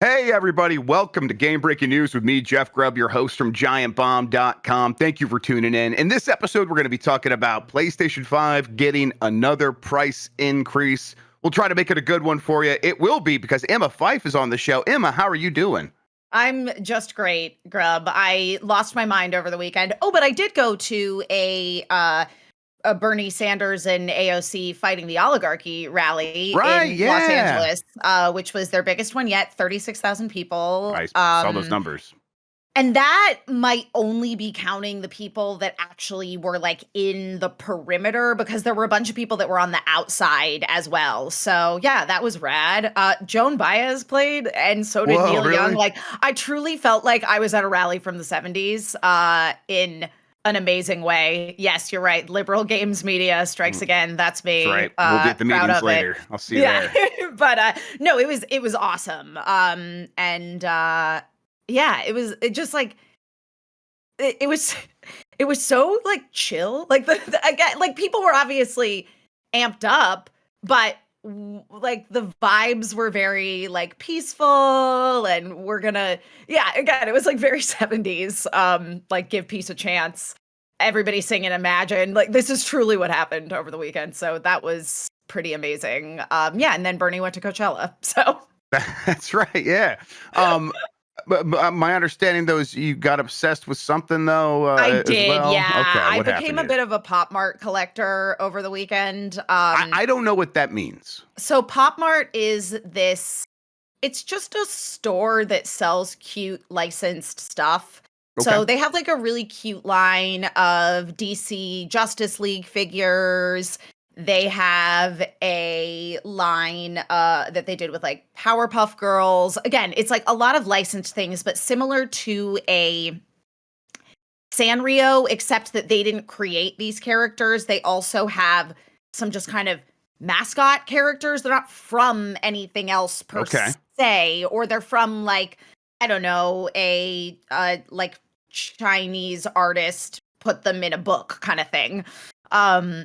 Hey, everybody. Welcome to Game Breaking News with me, Jeff Grubb, your host from GiantBomb.com. Thank you for tuning in. In this episode, we're going to be talking about PlayStation 5 getting another price increase. We'll try to make it a good one for you. It will be because Emma Fyffe is on the show. Emma, how are you doing? I'm just great, Grubb. I lost my mind over the weekend. Oh, but I did go to a Bernie Sanders and AOC fighting the oligarchy rally in Los Angeles, which was their biggest one yet, 36,000 people. I saw those numbers. And that might only be counting the people that actually were like in the perimeter, because there were a bunch of people that were on the outside as well. So yeah, that was rad. Joan Baez played, and so did Neil Young. Like, I truly felt like I was at a rally from the 70s in an amazing way. Yes, you're right. Liberal games media strikes again. That's me. That's right. We'll get the meetings later. I'll see you there. But no, it was awesome. Yeah, it was so like chill. Like again, like people were obviously amped up, but like the vibes were very like peaceful, and again, it was like very 70s, like give peace a chance. Everybody singing Imagine. Like, this is truly what happened over the weekend. So that was pretty amazing. And then Bernie went to Coachella. So that's right. Yeah. But my understanding, though, is you got obsessed with something, though. I did, as well? yeah. Okay, I became a bit of a PopMart collector over the weekend. I don't know what that means. So PopMart is it's just a store that sells cute licensed stuff. Okay. So they have like a really cute line of DC Justice League figures. They have a line that they did with like Powerpuff Girls. Again, it's like a lot of licensed things, but similar to a Sanrio, except that they didn't create these characters. They also have some just kind of mascot characters. They're not from anything else per se, or they're from like, I don't know, a like Chinese artist put them in a book kind of thing. So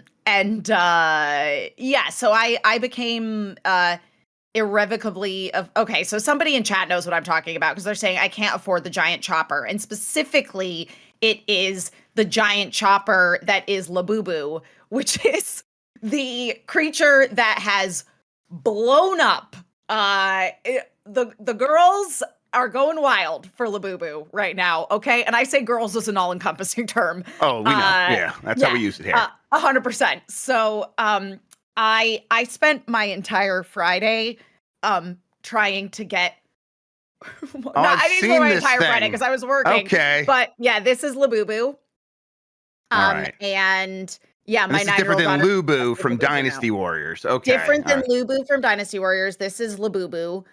I became irrevocably okay, so somebody in chat knows what I'm talking about, because they're saying I can't afford the giant chopper, and specifically it is the giant chopper that is Labubu, which is the creature that has blown up. The girls are going wild for Labubu right now, okay? And I say girls as an all-encompassing term. Oh, we know. Yeah, that's how we use it here. 100%. So I spent my entire Friday trying to get I didn't spend my entire Friday because I was working. Okay. But yeah, this is Labubu. All right. And yeah, my 9-year-old daughter. Different than Lubu from Dynasty Warriors. Okay. Different than Lubu from Dynasty Warriors. This is Labubu.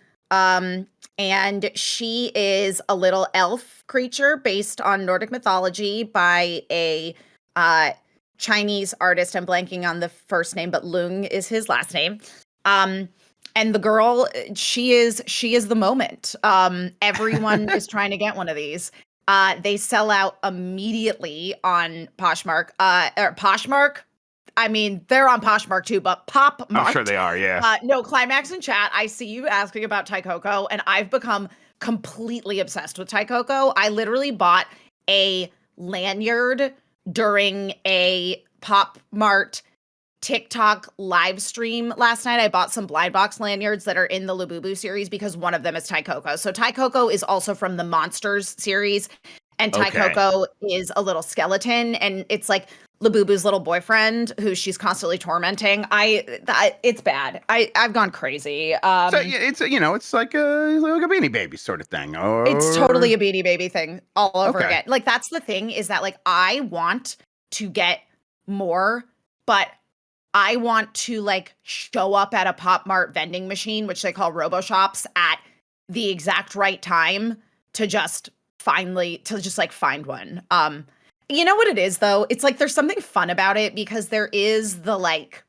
And she is a little elf creature based on Nordic mythology by a Chinese artist. I'm blanking on the first name, but Lung is his last name. And the girl, she is the moment. Everyone is trying to get one of these. They sell out immediately on Poshmark. Or Poshmark? I mean, they're on Poshmark too, but PopMart. I'm sure they are, yeah. No, Climax in chat, I see you asking about Taikoko, and I've become completely obsessed with Taikoko. I literally bought a lanyard during a PopMart TikTok live stream last night. I bought some blind box lanyards that are in the Labubu series because one of them is Taikoko. So Taikoko is also from the Monsters series, and Taikoko is a little skeleton, and it's like Labubu's little boyfriend who she's constantly tormenting. It's bad. I've gone crazy. So yeah, it's it's like a Beanie Baby sort of thing. Or... It's totally a Beanie Baby thing all over again. Like, that's the thing, is that like I want to get more, but I want to like show up at a PopMart vending machine, which they call RoboShops, at the exact right time to just find one. You know what it is, though? It's like there's something fun about it because there is the like,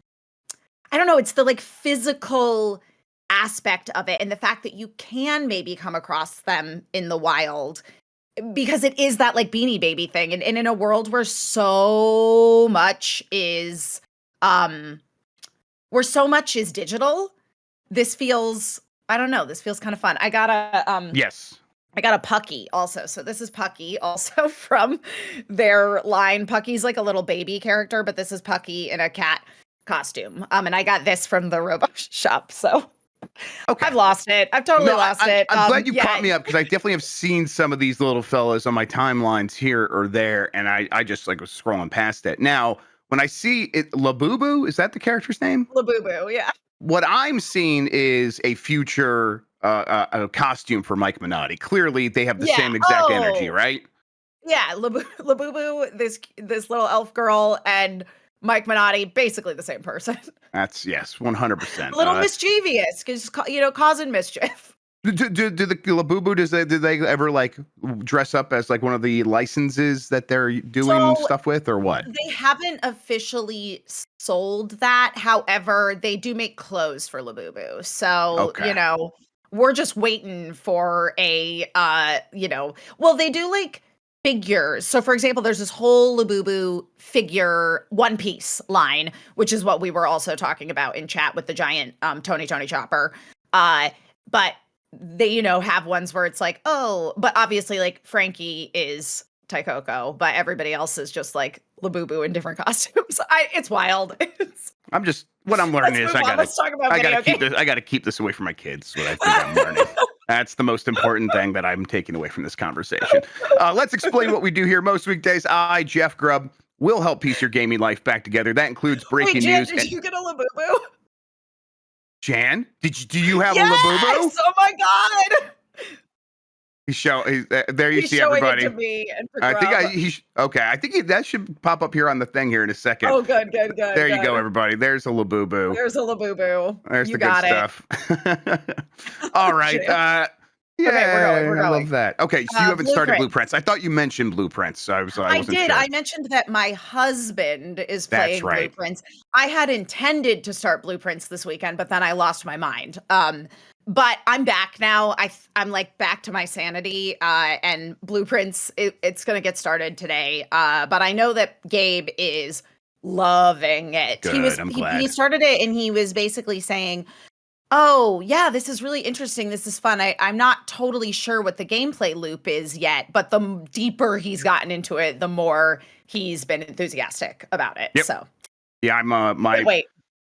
I don't know, it's the like physical aspect of it, and the fact that you can maybe come across them in the wild, because it is that like Beanie Baby thing. And in a world where so much is digital, this feels I don't know. This feels kind of fun. Yes. I got a Pucky also. So this is Pucky also from their line. Pucky's like a little baby character, but this is Pucky in a cat costume. And I got this from the Robo shop. So Okay. I've lost it. I've totally lost it. I'm glad you caught me up because I definitely have seen some of these little fellas on my timelines here or there, and I just like was scrolling past it. Now, when I see it, Labubu, is that the character's name? Labubu, yeah. What I'm seeing is a future a costume for Mike Minotti. Clearly, they have the same exact energy, right? Yeah, Labubu, this little elf girl, and Mike Minotti, basically the same person. That's yes, 100%. A little mischievous, because causing mischief. Do the Labubu do they ever like dress up as like one of the licenses that they're doing stuff with, or what? They haven't officially sold that. However, they do make clothes for Labubu. So, we're just waiting for a well, they do like figures. So for example, there's this whole Labubu figure One Piece line, which is what we were also talking about in chat with the giant Tony Chopper. But they, have ones where it's like, oh, but obviously like Frankie is Taikoko, but everybody else is just like Labubu in different costumes. It's wild. What I'm learning is I gotta keep this away from my kids. What I think I'm learning. That's the most important thing that I'm taking away from this conversation. Let's explain what we do here most weekdays. I, Jeff Grubb, will help piece your gaming life back together. That includes breaking news. Did you get a Labubu? Jan, do you have a Labubu? Yes! Oh my god! There you see everybody. It to me and I think that should pop up here on the thing here in a second. Oh, good. There you go, everybody. There's a Labubu. There's a Labubu. There's the good stuff. All right. Yeah, okay, we're going. I love that. Okay, so you haven't started Blueprints. I thought you mentioned Blueprints. I wasn't did. Sure. I mentioned that my husband is playing Blueprints. I had intended to start Blueprints this weekend, but then I lost my mind. But I'm back now. I'm like back to my sanity. And Blueprints, it's going to get started today. But I know that Gabe is loving it. Good, I'm glad. He started it and he was basically saying, oh, yeah, this is really interesting. This is fun. I'm not totally sure what the gameplay loop is yet, but the deeper he's gotten into it, the more he's been enthusiastic about it. Yep. So, yeah, I'm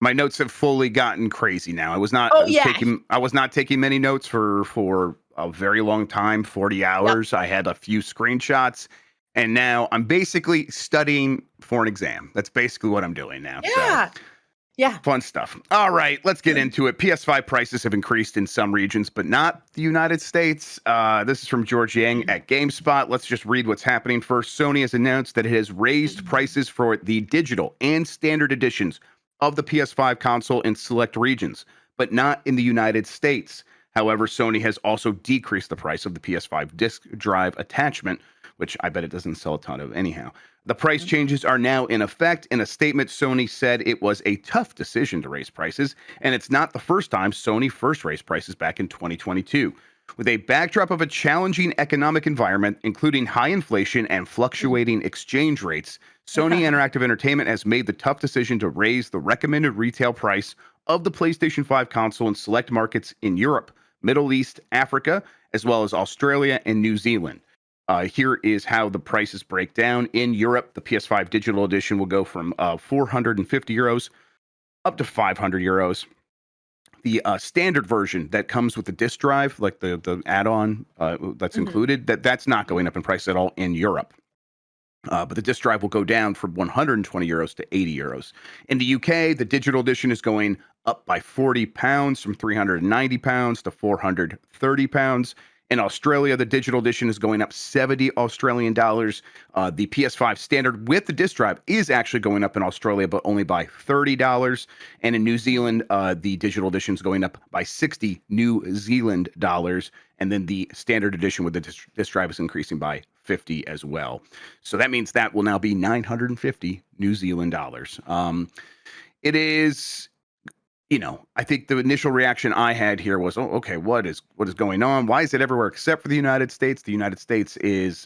my notes have fully gotten crazy now. I was not taking many notes for a very long time, 40 hours. Yep. I had a few screenshots, and now I'm basically studying for an exam. That's basically what I'm doing now. Yeah. So. Yeah. Fun stuff. All right, let's get into it. PS5 prices have increased in some regions, but not the United States. This is from George Yang at GameSpot. Let's just read what's happening first. Sony has announced that it has raised prices for the digital and standard editions of the PS5 console in select regions, but not in the United States. However, Sony has also decreased the price of the PS5 disc drive attachment, which I bet it doesn't sell a ton of anyhow. The price changes are now in effect. In a statement, Sony said it was a tough decision to raise prices, and it's not the first time Sony first raised prices back in 2022. With a backdrop of a challenging economic environment, including high inflation and fluctuating exchange rates, Sony Interactive Entertainment has made the tough decision to raise the recommended retail price of the PlayStation 5 console in select markets in Europe, Middle East, Africa, as well as Australia and New Zealand. Here is how the prices break down. In Europe, the PS5 digital edition will go from 450 euros up to 500 euros. The standard version that comes with the disc drive, like the add-on that's included, that's not going up in price at all in Europe. But the disc drive will go down from 120 euros to 80 euros. In the UK, the digital edition is going up by £40 from £390 to £430. In Australia, the digital edition is going up 70 Australian dollars. The PS5 standard with the disc drive is actually going up in Australia, but only by $30. And in New Zealand, the digital edition is going up by 60 New Zealand dollars. And then the standard edition with the disc drive is increasing by 50 as well. So that means that will now be 950 New Zealand dollars. It is... I think the initial reaction I had here was, oh, okay, what is going on? Why is it everywhere except for the United States? The United States is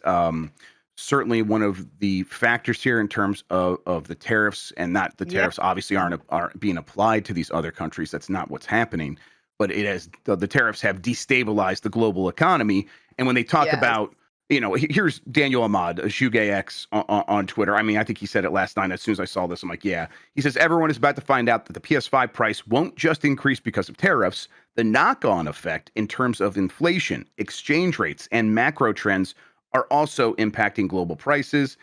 certainly one of the factors here in terms of the tariffs, and not the tariffs obviously aren't being applied to these other countries. That's not what's happening. but the tariffs have destabilized the global economy. And when they talk Yes. about, here's Daniel Ahmad, ShugeX on Twitter. I mean, I think he said it last night. As soon as I saw this, I'm like, yeah. He says, everyone is about to find out that the PS5 price won't just increase because of tariffs. The knock-on effect in terms of inflation, exchange rates, and macro trends are also impacting global prices.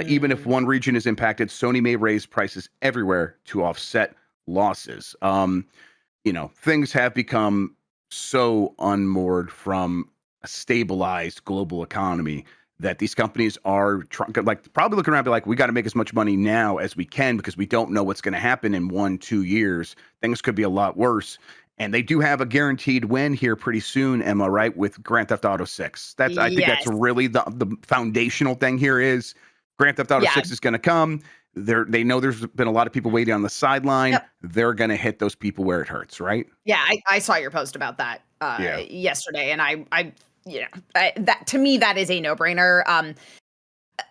Even if one region is impacted, Sony may raise prices everywhere to offset losses. Things have become so unmoored from a stabilized global economy that these companies are probably looking around and be like, we got to make as much money now as we can because we don't know what's going to happen in 1-2 years. Things could be a lot worse. And they do have a guaranteed win here pretty soon, Emma, right? With Grand Theft Auto 6. I think that's Yes. really the foundational thing here is Grand Theft Auto 6 is going to come. They know there's been a lot of people waiting on the sideline. Yep. They're going to hit those people where it hurts, right? Yeah, I saw your post about that yesterday, and that to me that is a no-brainer.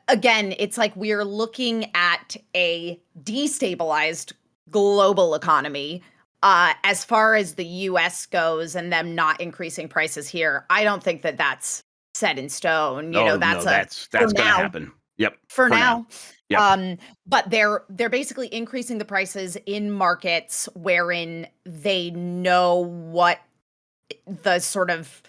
Again, it's like we're looking at a destabilized global economy. As far as the U.S. goes, and them not increasing prices here, I don't think that that's set in stone. That's going to happen. Yep. For now. Yep. But they're basically increasing the prices in markets wherein they know what the sort of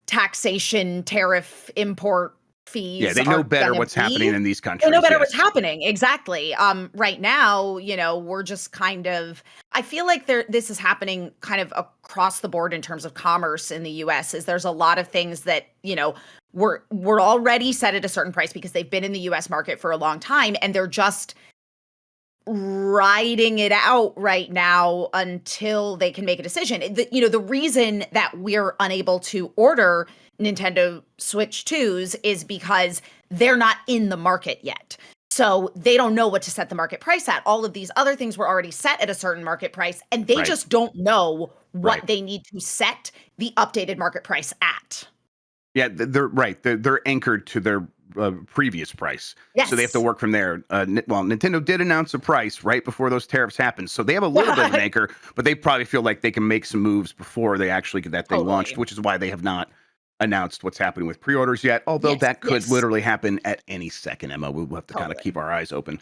taxation, tariff, import fees. Yeah, they know better what's happening in these countries. They know better what's happening. Exactly. Right now, we're just kind of, I feel like this is happening kind of across the board in terms of commerce in the US. Is there's a lot of things that, we're already set at a certain price because they've been in the US market for a long time, and they're just riding it out right now until they can make a decision. The reason that we're unable to order Nintendo Switch 2s is because they're not in the market yet. So they don't know what to set the market price at. All of these other things were already set at a certain market price, and they just don't know what they need to set the updated market price at. Yeah, they're right. They're anchored to their previous price. Yes. So they have to work from there. Nintendo did announce a price right before those tariffs happened. So they have a little bit of an anchor, but they probably feel like they can make some moves before they actually get that thing launched, which is why they have not announced what's happening with pre-orders yet. Although that could literally happen at any second, Emma. We'll have to kind of keep our eyes open.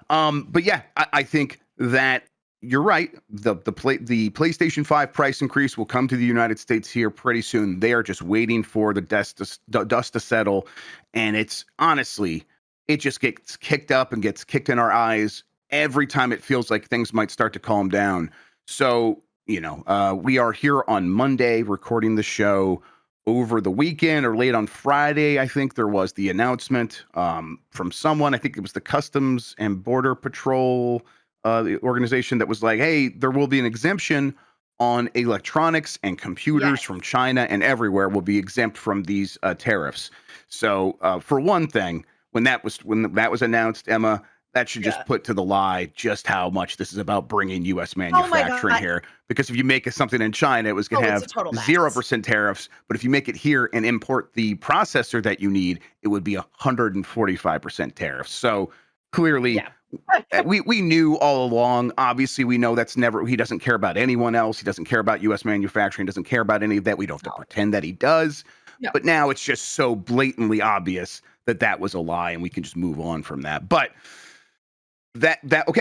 But yeah, I think that you're right. The PlayStation 5 price increase will come to the United States here pretty soon. They are just waiting for the dust to settle. And it's honestly, it just gets kicked up and gets kicked in our eyes every time it feels like things might start to calm down. So, we are here on Monday recording the show. Over the weekend or late on Friday, I think there was the announcement from someone. I think it was the Customs and Border Patrol the organization that was like, hey, there will be an exemption on electronics and computers from China and everywhere will be exempt from these tariffs. So for one thing, when that was announced, Emma, that should just put to the lie just how much this is about bringing U.S. manufacturing here. Because if you make something in China, it was going to have 0% tariffs. But if you make it here and import the processor that you need, it would be 145% tariffs. So clearly, we knew all along. Obviously, we know he doesn't care about anyone else. He doesn't care about U.S. manufacturing, doesn't care about any of that. We don't have to pretend that he does. No. But now it's just so blatantly obvious that was a lie, and we can just move on from that. But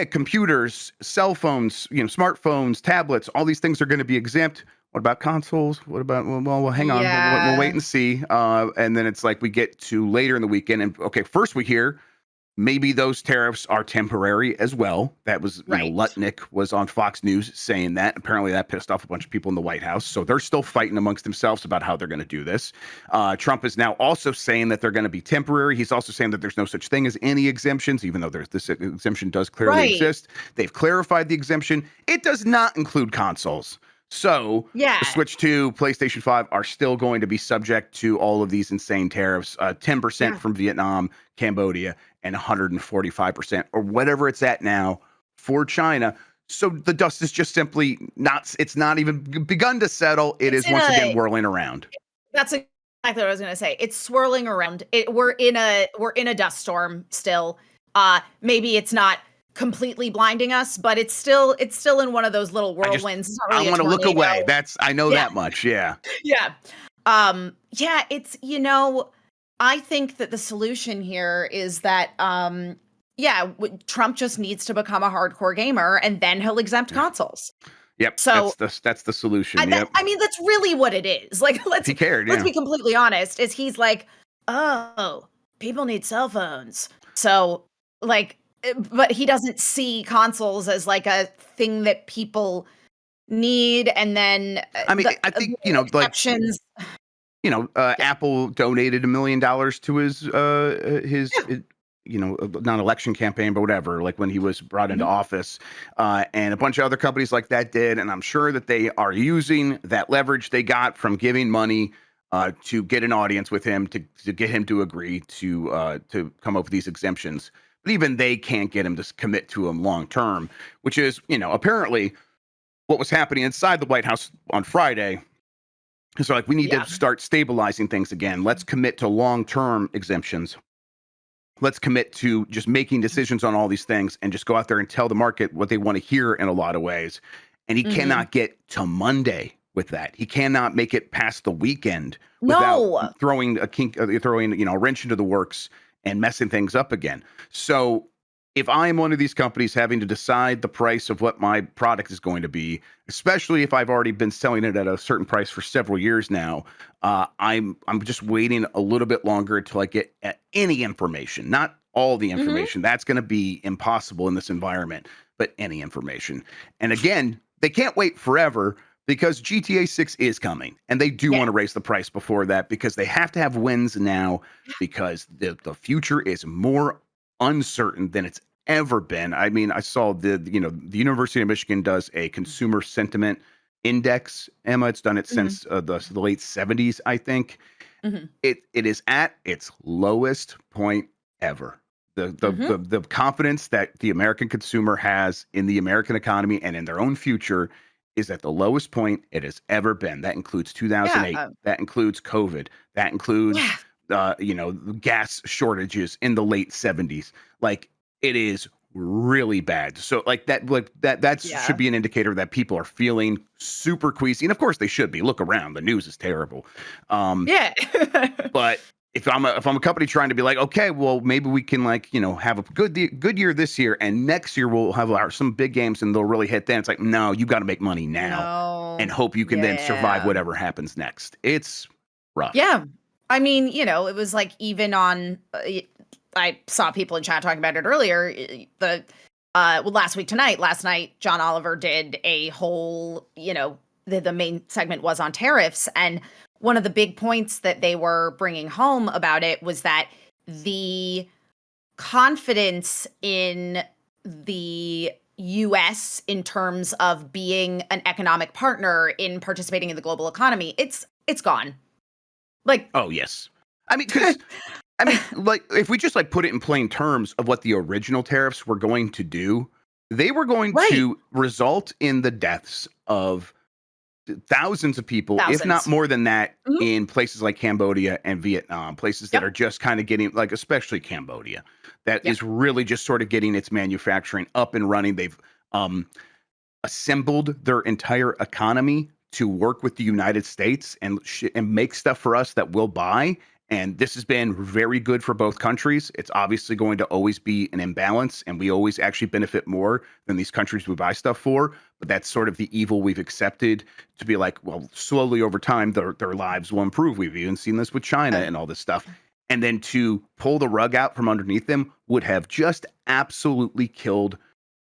computers, cell phones, smartphones, tablets, all these things are going to be exempt. What about consoles? What about, well, hang on. We'll wait and see. And then it's like we get to later in the weekend. And first we hear maybe those tariffs are temporary as well. That was, Lutnick was on Fox News saying that. Apparently that pissed off a bunch of people in the White House. So they're still fighting amongst themselves about how they're going to do this. Trump is now also saying that they're going to be temporary. He's also saying that there's no such thing as any exemptions, even though this exemption does clearly exist. They've clarified the exemption. It does not include consoles. So the Switch 2, PlayStation 5 are still going to be subject to all of these insane tariffs, 10% from Vietnam, Cambodia, and 145% or whatever it's at now for China. So the dust is just simply it's not even begun to settle. It's once again whirling around. That's exactly what I was going to say. It's swirling around. We're in a dust storm still. Maybe it's not completely blinding us, but it's still in one of those little whirlwinds. It's not I really a want to look tornado. away. I know Yeah. that much. Yeah. Yeah. Yeah, it's, I think that the solution here is that, Trump just needs to become a hardcore gamer and then he'll exempt Yeah. consoles. Yep. So That's the solution. Yep. I mean, that's really what it is. Like, If he cared, let's yeah. be completely honest, is he's like, oh, people need cell phones. So, like, but he doesn't see consoles as like a thing that people need. And then I mean, I think, like, exceptions. Yeah. Apple donated $1 million to his Yeah. not election campaign, but whatever, like when he was brought into Mhm. office, and a bunch of other companies like that did. And I'm sure that they are using that leverage they got from giving money to get an audience with him, to get him to agree to come up with these exemptions. But even they can't get him to commit to them long term, which is, apparently what was happening inside the White House on Friday. So, like, we need to Yeah. start stabilizing things again. Let's commit to long-term exemptions. Let's commit to just making decisions on all these things and just go out there and tell the market what they want to hear in a lot of ways. And he Mhm. cannot get to Monday with that. He cannot make it past the weekend without No. throwing a wrench into the works and messing things up again. So if I am one of these companies having to decide the price of what my product is going to be, especially if I've already been selling it at a certain price for several years now, I'm just waiting a little bit longer until I get any information, not all the Mhm. information. That's going to be impossible in this environment, but any information. And again, they can't wait forever because GTA 6 is coming, and they do Yeah. want to raise the price before that because they have to have wins now, because the future is more uncertain than it's ever been. I mean, I saw the University of Michigan does a consumer sentiment index. Emma, it's done it Mhm. since the late 70s, I think. Mhm. It is at its lowest point ever. Mhm. The confidence that the American consumer has in the American economy and in their own future is at the lowest point it has ever been. That includes Yeah. 2008. That includes COVID. That includes Yeah. gas shortages in the late 70s. Like, it is really bad. So that should Yeah. be an indicator that people are feeling super queasy. And of course they should be. Look around. The news is terrible. Um, Yeah. but if I'm a company trying to be like, okay, well, maybe we can, like, have a good year this year, and next year we'll have some big games and they'll really hit. Then it's like, no, you got to make money now and No. hope you can then survive Yeah. whatever happens next. It's rough. Yeah. I mean, it was like, even on, I saw people in chat talking about it earlier. Last night, John Oliver did a whole, the main segment was on tariffs. And one of the big points that they were bringing home about it was that the confidence in the US in terms of being an economic partner in participating in the global economy, it's gone. Like, Oh yes. I mean, because like, if we just, like, put it in plain terms of what the original tariffs were going to do, they were going right. to result in the deaths of thousands of people, if not Thousands. more than that, Mhm. in places like Cambodia and Vietnam, places that Yep. are just kind of getting, like, especially Cambodia, that Yep. is really just sort of getting its manufacturing up and running. They've um, assembled their entire economy to work with the United States and make stuff for us that we'll buy. And this has been very good for both countries. It's obviously going to always be an imbalance, and we always actually benefit more than these countries we buy stuff for. But that's sort of the evil we've accepted, to be like, well, slowly over time, their lives will improve. We've even seen this with China Uh, and all this stuff. And then to pull the rug out from underneath them would have just absolutely killed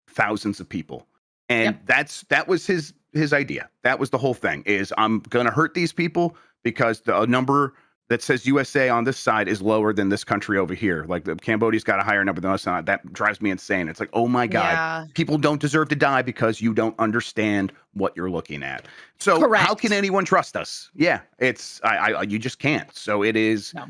thousands of people. And yep. that was his idea. That was the whole thing, is I'm going to hurt these people because the number that says USA on this side is lower than this country over here. Like, Cambodia's got a higher number than us on it. That drives me insane. It's like, oh my God, Yeah. people don't deserve to die because you don't understand what you're looking at. So how can Correct. anyone trust us? Yeah, it's you just can't. So it is No.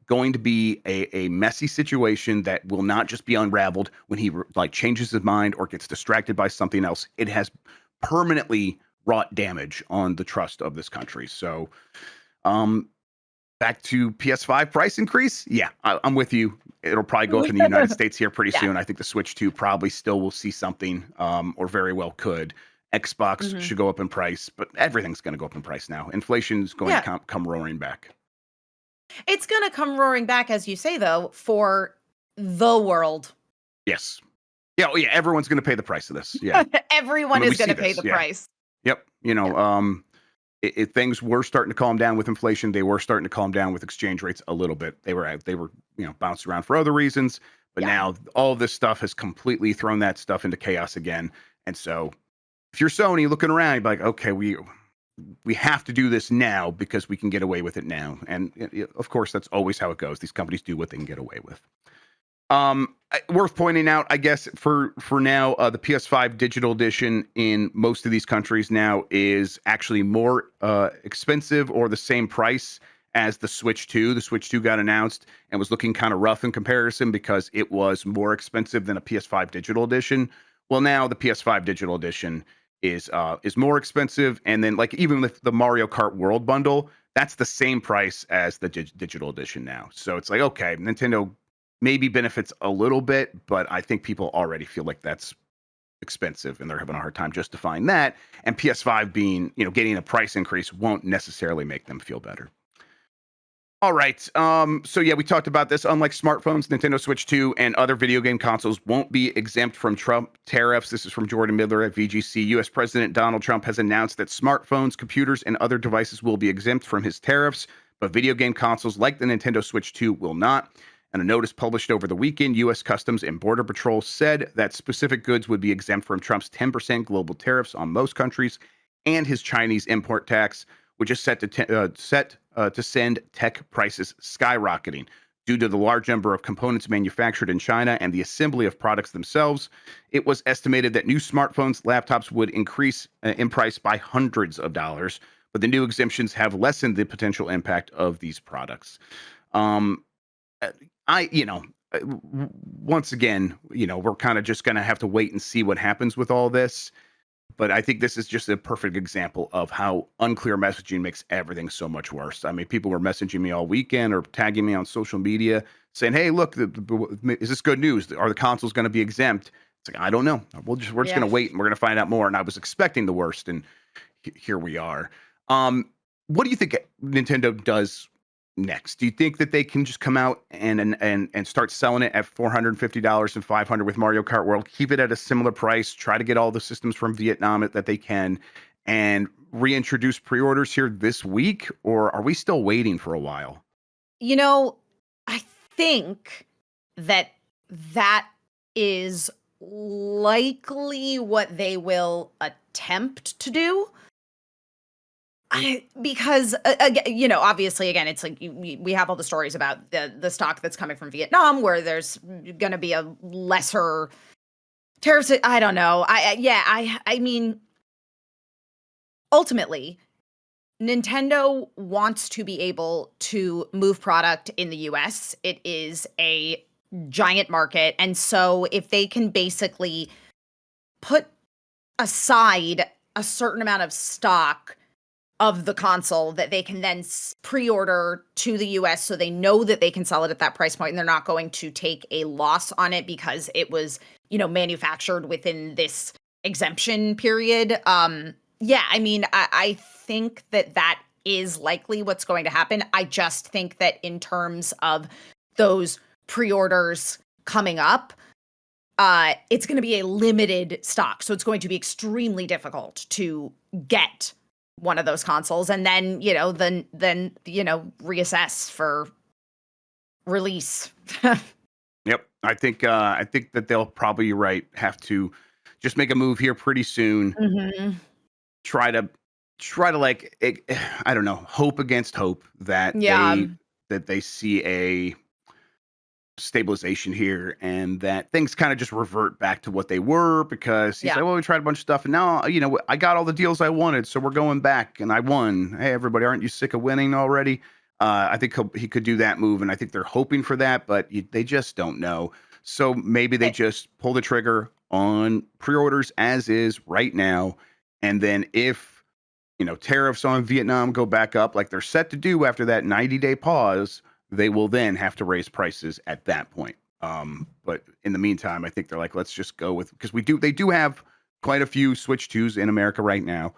going to be a messy situation that will not just be unraveled when he like changes his mind or gets distracted by something else. It has permanently wrought damage on the trust of this country. So, um, Back to PS5 price increase? Yeah, I'm with you. It'll probably go up in the United States here pretty Yeah. soon. I think the Switch 2 probably still will see something, or very well could. Xbox Mhm. should go up in price, but everything's going to go up in price now. Inflation's going to Yeah. come roaring back. It's gonna come roaring back, as you say, though, for the world. Yes. Yeah, oh yeah, everyone's going to pay the price of this. Yeah. I Everyone mean, we is see gonna pay this. the Yeah. price. Yep. Yeah. Things were starting to calm down with inflation. They were starting to calm down with exchange rates a little bit. They were bouncing around for other reasons, but Yeah. now all this stuff has completely thrown that stuff into chaos again. And so, if you're Sony looking around, you're like, okay, we have to do this now because we can get away with it now. And of course, that's always how it goes. These companies do what they can get away with. Worth pointing out, I guess, for now, the PS5 digital edition in most of these countries now is actually more expensive or the same price as the Switch 2. The Switch 2 got announced and was looking kind of rough in comparison because it was more expensive than a PS5 digital edition. Well, now the PS5 digital edition is more expensive, and then like even with the Mario Kart World bundle, that's the same price as the digital edition now. So it's like, okay, Nintendo maybe benefits a little bit, but I think people already feel like that's expensive and they're having a hard time justifying that. And PS5 being, getting a price increase won't necessarily make them feel better. All right. So yeah, we talked about this. Unlike smartphones, Nintendo Switch 2 and other video game consoles won't be exempt from Trump tariffs. This is from Jordan Miller at VGC. US President Donald Trump has announced that smartphones, computers, and other devices will be exempt from his tariffs, but video game consoles like the Nintendo Switch 2 will not. In a notice published over the weekend, U.S. Customs and Border Patrol said that specific goods would be exempt from Trump's 10% global tariffs on most countries and his Chinese import tax, which is set to send tech prices skyrocketing. Due to the large number of components manufactured in China and the assembly of products themselves, it was estimated that new smartphones, laptops would increase in price by hundreds of dollars, but the new exemptions have lessened the potential impact of these products. Um, uh, I, you know, Once again, we're kind of just going to have to wait and see what happens with all this. But I think this is just a perfect example of how unclear messaging makes everything so much worse. I mean, people were messaging me all weekend or tagging me on social media saying, "Hey, look, is this good news? Are the consoles going to be exempt?" It's like, I don't know. We're just going Yeah. to wait and we're going to find out more. And I was expecting the worst, and here we are. Um, what do you think Nintendo does next? Do you think that they can just come out and start selling it at $450 and $500 with Mario Kart World, keep it at a similar price, try to get all the systems from Vietnam that they can, and reintroduce pre-orders here this week, or are we still waiting for a while? You know, I think that that is likely what they will attempt to do. Because obviously, again, it's like we have all the stories about the stock that's coming from Vietnam, where there's going to be a lesser tariffs. I don't know. I mean, ultimately, Nintendo wants to be able to move product in the US. It is a giant market. And so if they can basically put aside a certain amount of stock of the console that they can then pre-order to the US so they know that they can sell it at that price point and they're not going to take a loss on it because it was, manufactured within this exemption period. Yeah, I mean, I think that is likely what's going to happen. I just think that in terms of those pre-orders coming up, it's going to be a limited stock. So it's going to be extremely difficult to get one of those consoles and then, reassess for release. Yep, I think that they'll probably, you're right, have to just make a move here pretty soon. Mhm. Try to I don't know, hope against hope that Yeah. they see a stabilization here and that things kind of just revert back to what they were, because he's Yeah. like, well, we tried a bunch of stuff and now, I got all the deals I wanted, so we're going back and I won. Hey, everybody, aren't you sick of winning already? I think he could do that move, and I think they're hoping for that, but they just don't know. So maybe they Eh, just pull the trigger on pre-orders as is right now, and then if tariffs on Vietnam go back up like they're set to do after that 90-day pause, they will then have to raise prices at that point. But in the meantime, I think they're like, let's just go with, because they do have quite a few Switch 2s in America right now.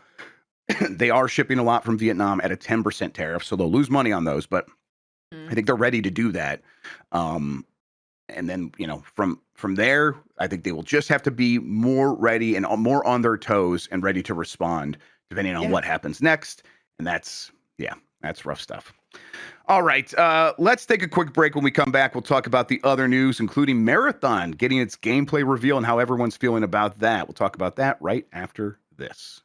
They are shipping a lot from Vietnam at a 10% tariff, so they'll lose money on those, but I think they're ready to do that. And then, from there, I think they will just have to be more ready and more on their toes and ready to respond depending on what happens next. And that's rough stuff. All right, let's take a quick break. When we come back, we'll talk about the other news, including Marathon getting its gameplay reveal and how everyone's feeling about that. We'll talk about that right after this.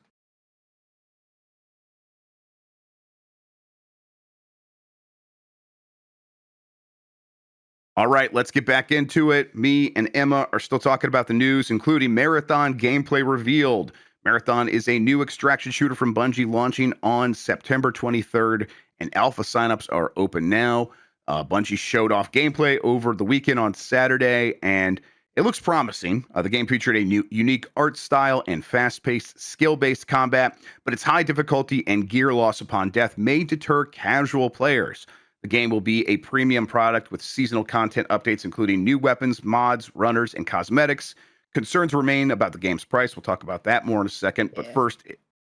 All right, let's get back into it. Me and Emma are still talking about the news, including Marathon gameplay revealed. Marathon is a new extraction shooter from Bungie launching on September 23rd, and alpha signups are open now. Bungie showed off gameplay over the weekend on Saturday, and it looks promising. The game featured a new, unique art style and fast-paced, skill-based combat, but its high difficulty and gear loss upon death may deter casual players. The game will be a premium product with seasonal content updates, including new weapons, mods, runners, and cosmetics. Concerns remain about the game's price. We'll talk about that more in a second. But first,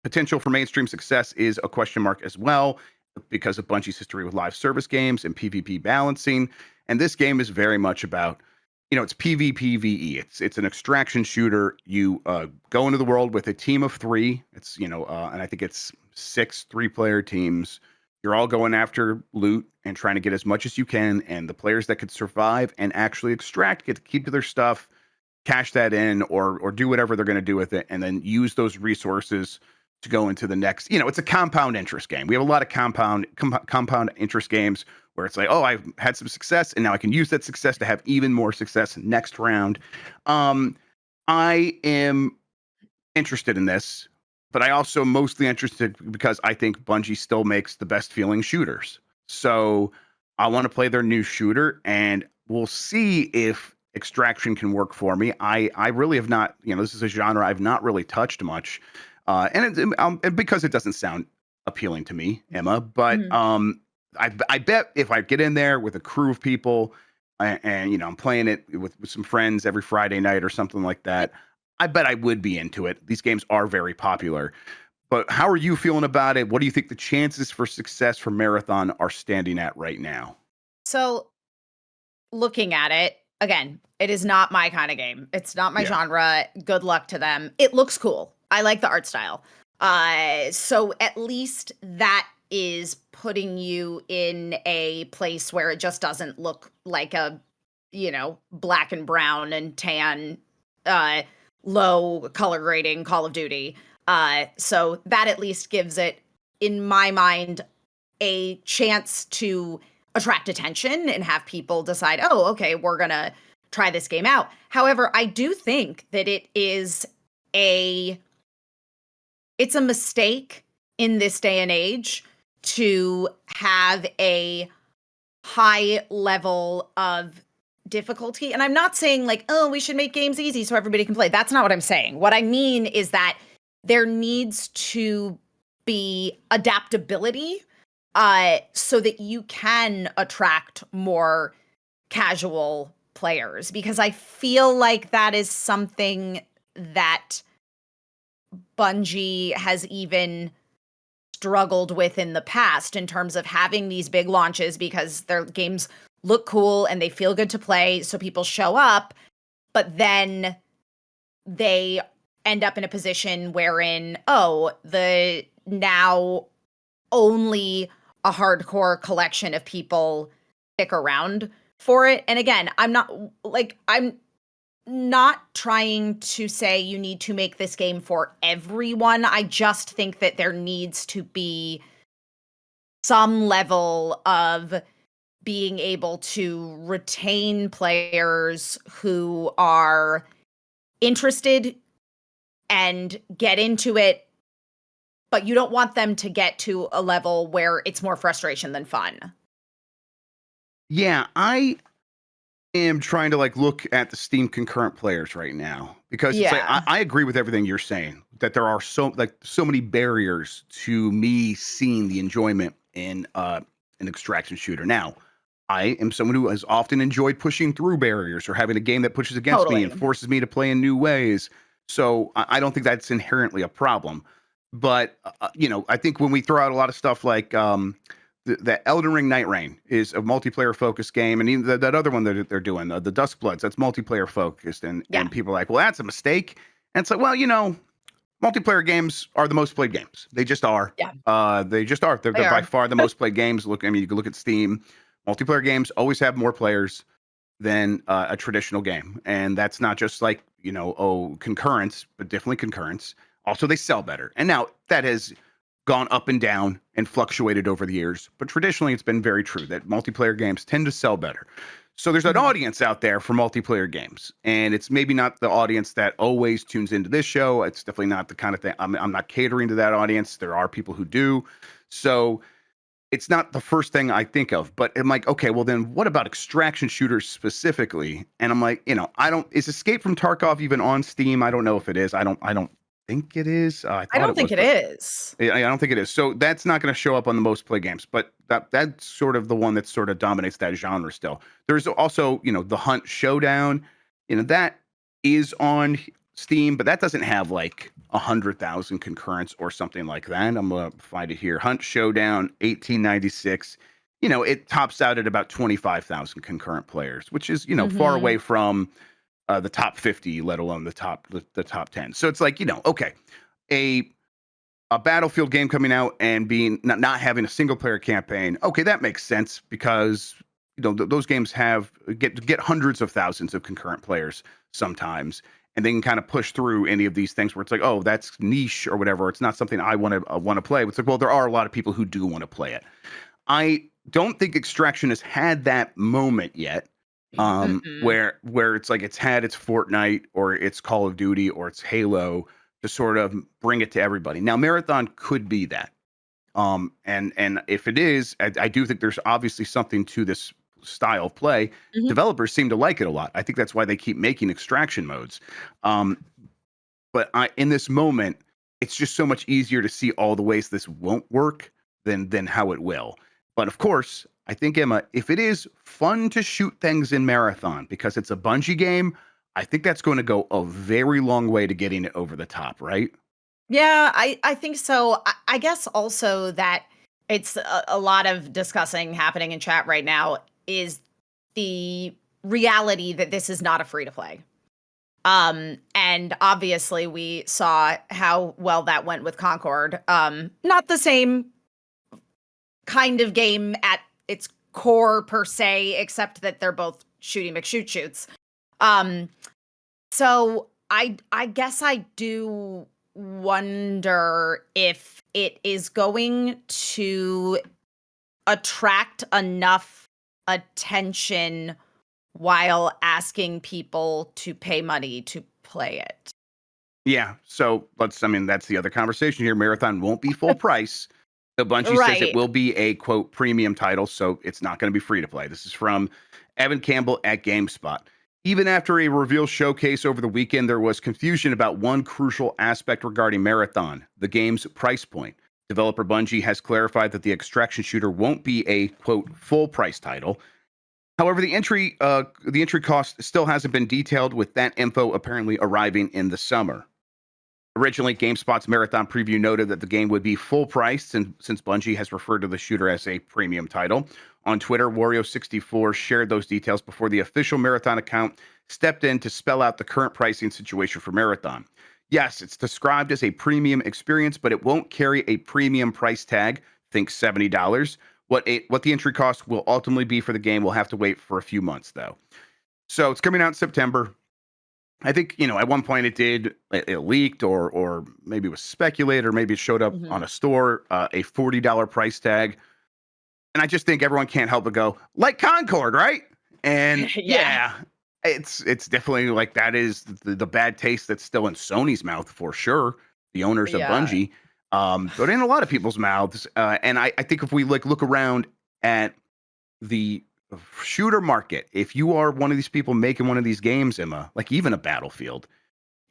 potential for mainstream success is a question mark as well because of Bungie's history with live service games and PvP balancing. And this game is very much about, it's PvPvE. It's an extraction shooter. You go into the world with a team of 3. It's, and I think it's 6 3-player teams. You're all going after loot and trying to get as much as you can, and the players that could survive and actually extract get to keep to their stuff, cash that in, or do whatever they're going to do with it, and then use those resources to go into the next. It's a compound interest game. We have a lot of compound interest games where it's like, oh, I've had some success, and now I can use that success to have even more success next round. I am interested in this. But I also mostly interested because I think Bungie still makes the best feeling shooters. So I want to play their new shooter, and we'll see if extraction can work for me. I really have not, this is a genre I've not really touched much. And because it doesn't sound appealing to me, Emma, but I bet if I get in there with a crew of people and I'm playing it with some friends every Friday night or something like that, I bet I would be into it. These games are very popular. But how are you feeling about it? What do you think the chances for success for Marathon are standing at right now? So, looking at it, again, it is not my kind of game. It's not my genre. Good luck to them. It looks cool. I like the art style. So at least that is putting you in a place where it just doesn't look like a, black and brown and tan, low color grading Call of Duty. So that at least gives it, in my mind, a chance to attract attention and have people decide, oh, okay, we're going to try this game out. However, I do think that it's a mistake in this day and age to have a high level of difficulty. And I'm not saying like, oh, we should make games easy so everybody can play. That's not what I'm saying. What I mean is that there needs to be adaptability so that you can attract more casual players, because I feel like that is something that Bungie has even struggled with in the past in terms of having these big launches because their games look cool and they feel good to play, so people show up, but then they end up in a position wherein, the now only a hardcore collection of people stick around for it. And again, I'm not trying to say you need to make this game for everyone. I just think that there needs to be some level of being able to retain players who are interested and get into it, but you don't want them to get to a level where it's more frustration than fun. Yeah, am trying to like look at the Steam concurrent players right now because it's like Yeah. I agree with everything you're saying that there are so many barriers to me seeing the enjoyment in an extraction shooter. Now, I am someone who has often enjoyed pushing through barriers or having a game that pushes against me and Totally. forces me to play in new ways. So I don't think that's inherently a problem. But I think when we throw out a lot of stuff like the Elden Ring Night Rain is a multiplayer focused game, and even that other one that they're doing, the Dusk Bloods, that's multiplayer focused, and Yeah. people are like, well, that's a mistake. And it's like, well, multiplayer games are the most played games. They just are. Yeah. They just are. They're They by are. far the most played games. Look, I mean, you can look at Steam. Multiplayer games always have more players than a traditional game, and that's not just like concurrence, but definitely concurrence. Also, they sell better, and now that has gone up and down and fluctuated over the years. But traditionally, it's been very true that multiplayer games tend to sell better. So there's an Mhm. audience out there for multiplayer games, and it's maybe not the audience that always tunes into this show. It's definitely not the kind of thing. I'm not catering to that audience. There are people who do. So it's not the first thing I think of, but I'm like, okay, well then what about extraction shooters specifically? And I'm like, is Escape from Tarkov even on Steam? I don't know if it is. I don't think it is. I I thought don't it was, think it but is. I don't think it is. So that's not going to show up on the most play games, but that's sort of the one that sort of dominates that genre still. There's also, the Hunt Showdown, that is on Steam, but that doesn't have like 100,000 concurrents or something like that. I'm gonna find it here. Hunt Showdown, 1896. It tops out at about 25,000 concurrent players, which is far Mhm. away from the top 50, let alone the top 10. So it's like okay, a a Battlefield game coming out and being not having a single player campaign. Okay, that makes sense because those games get hundreds of thousands of concurrent players sometimes, and they can kind of push through any of these things where it's like, oh, that's niche or whatever. It's not something I want to play. It's like, well, there are a lot of people who do want to play it. I don't think Extraction has had that moment yet, Mm-mm. where it's like it's had its Fortnite or its Call of Duty or its Halo to sort of bring it to everybody. Now, Marathon could be that, and if it is, I do think there's obviously something to this style of play. Mhm. Developers seem to like it a lot. I think that's why they keep making extraction modes. Um, but in this moment, it's just so much easier to see all the ways this won't work than how it will. But of course, I think Emma, if it is fun to shoot things in Marathon because it's a Bungie game, I think that's going to go a very long way to getting it over the top, right? Yeah, I think so. I guess also that it's a lot of discussing happening in chat right now is the reality that this is not a free to play. And obviously we saw how well that went with Concord. Not the same kind of game at its core per se, except that they're both shooty McShoot shoots. Um, so I guess I do wonder if it is going to attract enough attention while asking people to pay money to play it. Yeah. So I mean, that's the other conversation here. Marathon won't be full price. The Bungie says it Right. will be a quote premium title, so it's not going to be free to play. This is from Evan Campbell at GameSpot. Even after a reveal showcase over the weekend, there was confusion about one crucial aspect regarding Marathon, the game's price point. Developer Bungie has clarified that the extraction shooter won't be a quote full price title. However, the entry cost still hasn't been detailed, with that info apparently arriving in the summer. Originally, GameSpot's Marathon preview noted that the game would be full price, and since Bungie has referred to the shooter as a premium title. On Twitter, Wario64 shared those details before the official Marathon account stepped in to spell out the current pricing situation for Marathon. Yes, it's described as a premium experience, but it won't carry a premium price tag, think $70. What the entry cost will ultimately be for the game, we'll have to wait for a few months, though. So it's coming out in September. I think, at one point it leaked or maybe it was speculated or maybe it showed up Mhm. on a store, a $40 price tag. And I just think everyone can't help but go, like Concord, right? And Yeah. yeah, it's definitely like that is the bad taste that's still in Sony's mouth for sure, the owners of Yeah. Bungie, but in a lot of people's mouths. And I think if we look around at the shooter market, if you are one of these people making one of these games, Emma, like even a Battlefield,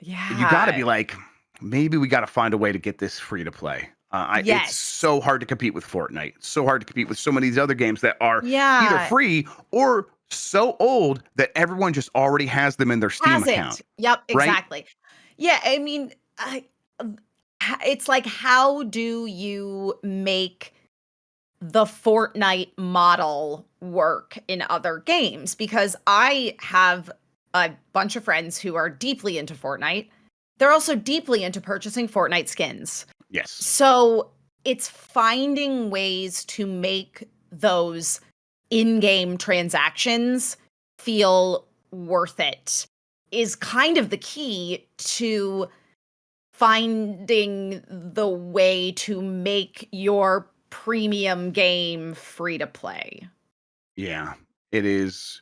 you got to be Yeah. like, maybe we got to find a way to get this free to play. It's Yes. so hard to compete with Fortnite. It's so hard to compete with so many of these other games that are either Yeah. free or so old that everyone just already has them in their Steam Has account, it. Yep, right? exactly. Yeah, I mean, it's like, how do you make the Fortnite model work in other games? Because I have a bunch of friends who are deeply into Fortnite. They're also deeply into purchasing Fortnite skins. Yes. So it's finding ways to make those in-game transactions feel worth it is kind of the key to finding the way to make your premium game free to play. Yeah, it is.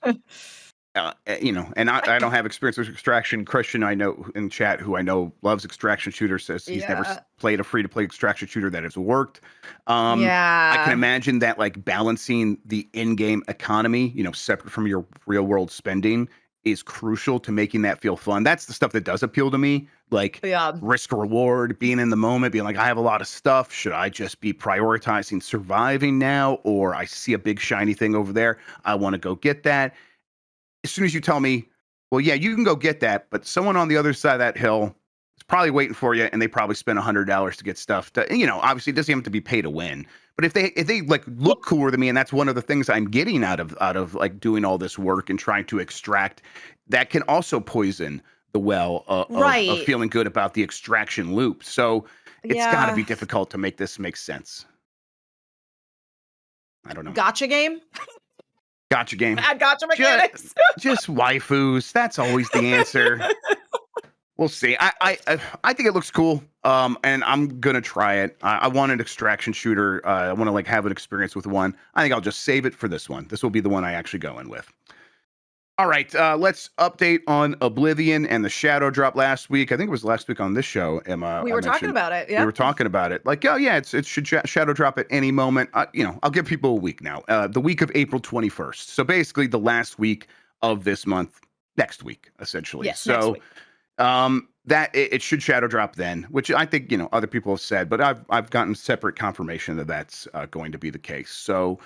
And I don't have experience with extraction. Christian, I know in chat, who I know loves extraction shooters, says he's never Yeah. played a free to play extraction shooter that has worked. I can Yeah. imagine that like balancing the in game economy, separate from your real world spending, is crucial to making that feel fun. That's the stuff that does appeal to me, like Yeah. risk reward, being in the moment, being like, I have a lot of stuff. Should I just be prioritizing surviving now? Or I see a big shiny thing over there. I want to go get that. As soon as you tell me, well, yeah, you can go get that, but someone on the other side of that hill is probably waiting for you, and they probably spent $100 to get stuff. Obviously, it doesn't have to be pay to win. But if they like Yeah. look cooler than me, and that's one of the things I'm getting out of like doing all this work and trying to extract, that can also poison the well of Right. feeling good about the extraction loop. So it's got to be Yeah. difficult to make this make sense. I don't know. Gotcha game? Gotcha game. Add gotcha Just, mechanics. just waifus. That's always the answer. We'll see. I think it looks cool. And I'm gonna try it. I want an extraction shooter. I want to like have an experience with one. I think I'll just save it for this one. This will be the one I actually go in with. All right. Let's update on Oblivion and the shadow drop last week. I think it was last week on this show, Emma. We I were talking mentioned about it. we were Yep. talking about it. Like, oh yeah, it should shadow drop at any moment. I'll give people a week now. The week of April 21st. So basically, the last week of this month, next week, essentially. Yes, next So week. that it should shadow drop then, which I think other people have said, but I've gotten separate confirmation that that's going to be the case. So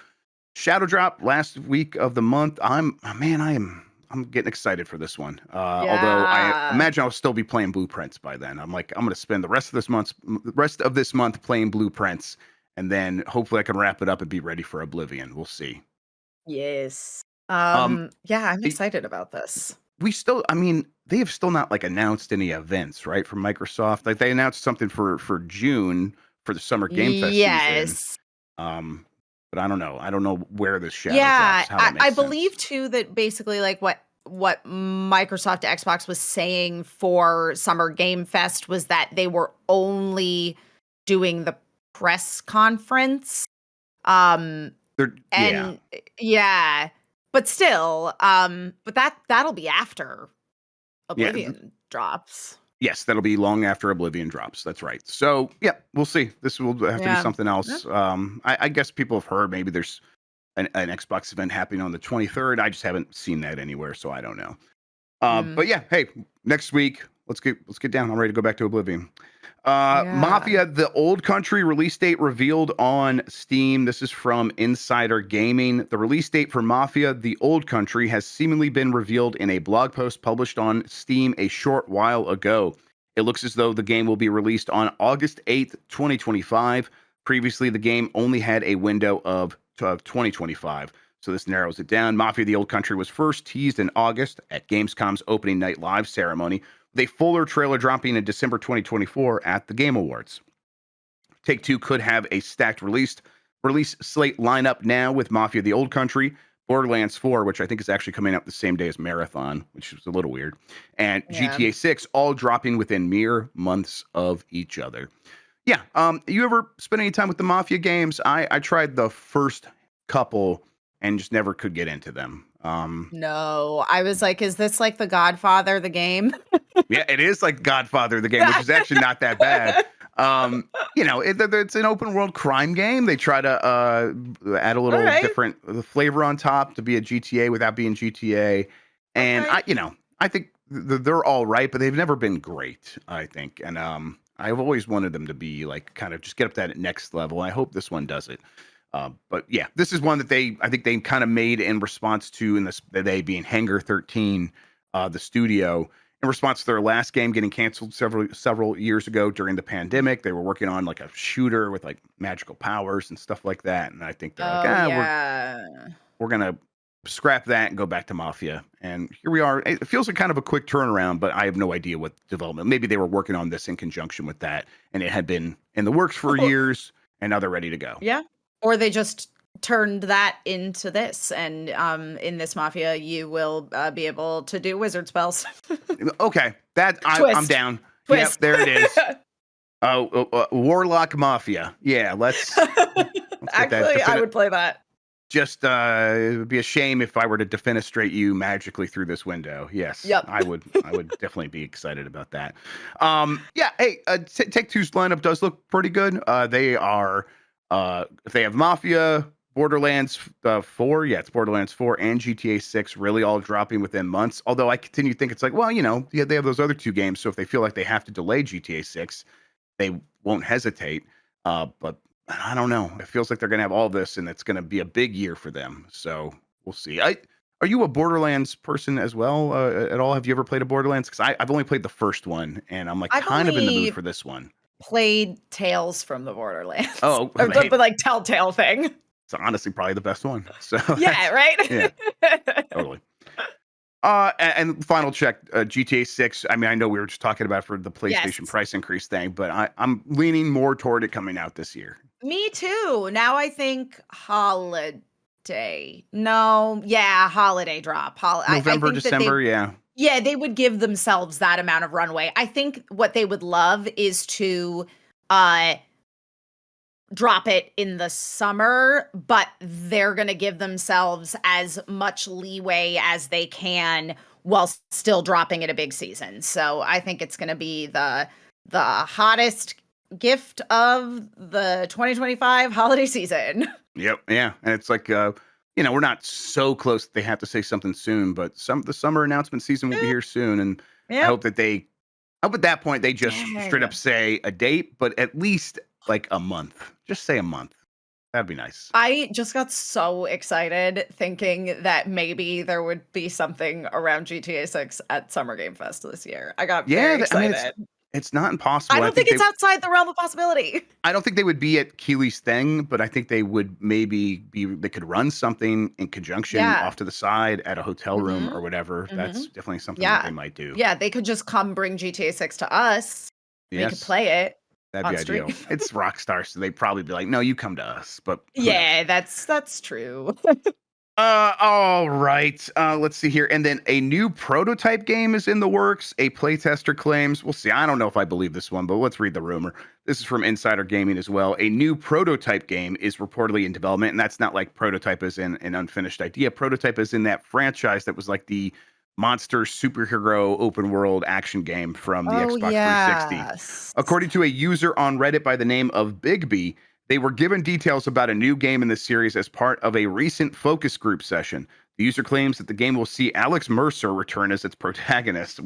shadow drop last week of the month. I'm getting excited for this one. Although I Yeah. imagine I'll still be playing Blueprints by then. I'm going to spend the rest of this month playing Blueprints, and then hopefully I can wrap it up and be ready for Oblivion. We'll see. Yes. Um, Yeah, I'm it- excited about this. they have still not like announced any events, right? From Microsoft. Like they announced something for June for the Summer Game Fest season. Yes. Um, but I don't know. I don't know where this shadow Yeah, drops, how that I makes sense. believe too that basically like what Microsoft Xbox was saying for Summer Game Fest was that they were only doing the press conference. Um Yeah. and yeah, but still, but that'll be after Yeah. Oblivion drops. Yes, that'll be long after Oblivion drops. That's right. So yeah, we'll see. This will have to be Yeah. something Yeah. else. I guess people have heard maybe there's an Xbox event happening on the 23rd. I just haven't seen that anywhere, so I don't know. Mm, But yeah, hey, next week, let's get down. I'm ready to go back to Oblivion. yeah. Mafia: The Old Country release date revealed on Steam. This is from Insider Gaming. The release date for Mafia: The Old Country has seemingly been revealed in a blog post published on Steam a short while ago. It looks as though the game will be released on August 8th, 2025. Previously, the game only had a window of 2025. So this narrows it down. Mafia: The Old Country was first teased in August at Gamescom's opening night live ceremony, with a fuller trailer dropping in December 2024 at the Game Awards. Take-Two could have a stacked release slate lineup now with Mafia: The Old Country, Borderlands 4, which I think is actually coming out the same day as Marathon, which is a little weird, and Yeah. GTA 6, all dropping within mere months of each other. Yeah, you ever spend any time with the Mafia games? I tried the first couple and just never could get into them. No, I was like, is this like The Godfather, the game? Yeah, it is like Godfather, the game, which is actually not that bad. It's an open world crime game. They try to add a little right. different flavor on top to be a GTA without being GTA. And Okay. I think they're all right, but they've never been great, I think. And I've always wanted them to be like kind of just get up that next level. I hope this one does it. But yeah, this is one that I think they kind of made in response to, in this, they being Hangar 13, the studio, in response to their last game getting canceled several years ago during the pandemic. They were working on like a shooter with like magical powers and stuff like that. And I think they're like, Oh we're yeah. gonna scrap that and go back to Mafia. And here we are. It feels like kind of a quick turnaround, but I have no idea what development. Maybe they were working on this in conjunction with that, and it had been in the works for years, and now they're ready to go. Yeah. Or they just turned that into this, and in this Mafia, you will be able to do wizard spells. Okay, I'm Twist. down. Yep, Twist. there it is. Warlock Mafia. Yeah, let's get that. Actually, I would play that. Just it would be a shame if I were to defenestrate you magically through this window. Yes, Yep. I would definitely be excited about that. Yeah, hey, Take-Two's lineup does look pretty good. They are if they have Mafia, Borderlands 4, yeah, it's Borderlands 4 and GTA 6 really all dropping within months. Although I continue to think it's like, well, yeah, they have those other two games, so if they feel like they have to delay GTA 6, they won't hesitate. But I don't know. It feels like they're going to have all this, and it's going to be a big year for them. So we'll see. Are you a Borderlands person as well at all? Have you ever played a Borderlands? Because I've only played the first one, and I'm like I've kind of in the only mood for this one. played Tales from the Borderlands. Oh, or hey, the like Telltale thing. it's honestly probably the best one. So Yeah, right? yeah, totally. And final check, GTA 6. I mean, I know we were just talking about for the PlayStation Yes. price increase thing, but I'm leaning more toward it coming out this year. Me too. Now I think holiday. No, yeah, holiday drop. November, I think that December, yeah. yeah, they would give themselves that amount of runway. I think what they would love is to uh drop it in the summer, but they're going to give themselves as much leeway as they can while still dropping it a big season. So I think it's going to be the hottest gift of the 2025 holiday season. Yep, yeah. And it's like we're not so close that they have to say something soon, but the summer announcement season will be here soon, and I hope that I hope at that point they just straight up say a date, but at least like a month. Just say a month. That'd be nice. I just got so excited thinking that maybe there would be something around GTA 6 at Summer Game Fest this year. I got very excited. I mean, it's not impossible. I don't think it's outside the realm of possibility. I don't think they would be at Keeley's thing, but I think they would maybe they could run something in conjunction off to the side at a hotel room or whatever. That's definitely something that they might do. Yeah, they could just come bring GTA 6 to us. Yes. We could play it. That'd be ideal. It's Rockstar, so they'd probably be like, "No, you come to us." But yeah, that's true. All right. Let's see here. And then a new prototype game is in the works. A playtester claims. We'll see. I don't know if I believe this one, but let's read the rumor. This is from Insider Gaming as well. A new prototype game is reportedly in development, and that's not like prototype as in an unfinished idea. Prototype is in that franchise that was like the monster superhero open world action game from the Xbox 360. According to a user on Reddit by the name of Bigby, they were given details about a new game in the series as part of a recent focus group session. The user claims that the game will see Alex Mercer return as its protagonist.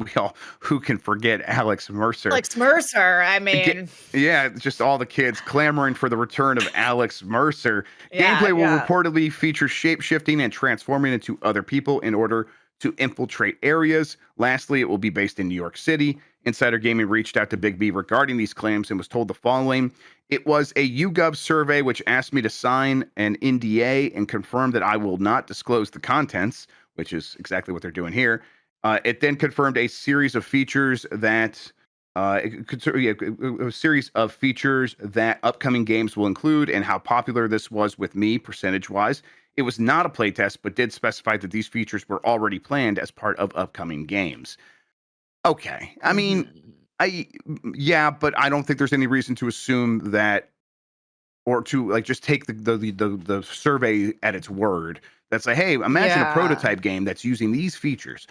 Who can forget Alex Mercer? Alex Mercer, I mean. Yeah, just all the kids clamoring for the return of Alex Mercer. Gameplay will reportedly feature shape-shifting and transforming into other people in order to infiltrate areas. Lastly, it will be based in New York City. Insider Gaming reached out to Big B regarding these claims and was told the following. It was a YouGov survey which asked me to sign an NDA and confirm that I will not disclose the contents, which is exactly what they're doing here. It then confirmed a series of features that upcoming games will include and how popular this was with me percentage-wise. It was not a playtest, but did specify that these features were already planned as part of upcoming games. Okay. I mean, but I don't think there's any reason to assume that, or to like just take the survey at its word. That's like, hey, imagine a prototype game that's using these features.